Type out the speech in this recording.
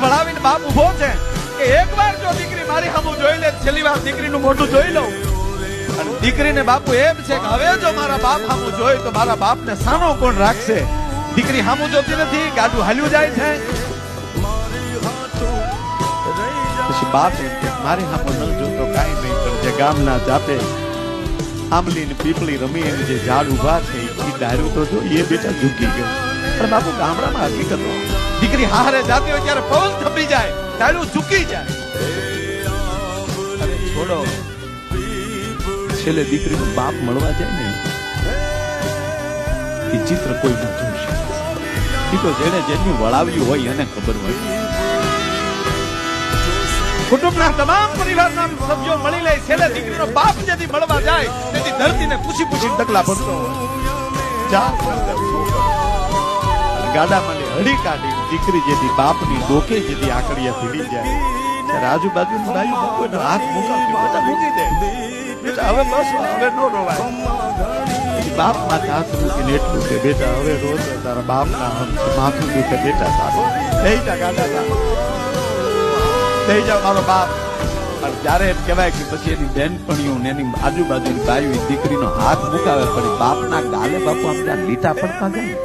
વળાવીને બાપ ઉભો છે કે એકવાર જો દીકરી મારી સામું જોઈ લે, છેલ્લી વાર દીકરીનું મોઢું જોઈ લઉં. અને દીકરીને બાપુ એમ છે કે હવે જો મારા બાપ સામું જોઈ તો મારા બાપને સાનો કોણ રાખશે. દીકરી સામું જોતી નથી, ગાડું હાલ્યું જાય છે. પછી બાપ એમ કે મારી સામું ન જોતો કાંઈ નહીં, પણ જે ગામના જાપે આંબલી ને પીપળી રમી એની જે ઝાડ ઉભા છે એ ડાયરું તો જો એ બેટા ઝૂકી ગયો. પણ બાપુ ગામડામાં હકીકત દીકરી હારે જાતી હોય ત્યારે પવન થપી જાય, ડાયરું ઝૂકી જાય. અરે છોડો, છેલ્લે દીકરીનો બાપ મળવા જાય ને એ ચિત્ર કોઈ ન જોઈ શકે. એ તો જેને જેનું વળાવ્યું હોય એને ખબર હોય. કુટુંબના તમામ પરિવારના સભ્યો મળી લે, છેલ્લે દીકરીનો બાપ જેથી મળવા જાય તેથી ધરતીને પૂછી ડગલા ભરતો ગાડામાં હળી કાઢી દીકરી જેથી બાપની ડોકે જેથી આકડિયા ભીડી જાય ત્યારે આજુબાજુની બાયું કોઈનો હાથ મુકાવતી બધા મૂકી દે. બેટા હવે બસ, હવે નો રોવાય. બાપ માથે હાથ મૂકીને એટલું કે બેટા હવે રોજ તારા બાપના માથું દુખે, બેટા તારું થઈ જા ગાડા થઈ જાવ મારો બાપ. અને ત્યારે એમ કહેવાય કે પછી એની બેનપણીઓ ને એની આજુબાજુની બાયું દીકરીનો હાથ મુકાવે, પણ બાપના ગાલે બાપુ આમ ત્યાં લીટા પડતા જાય.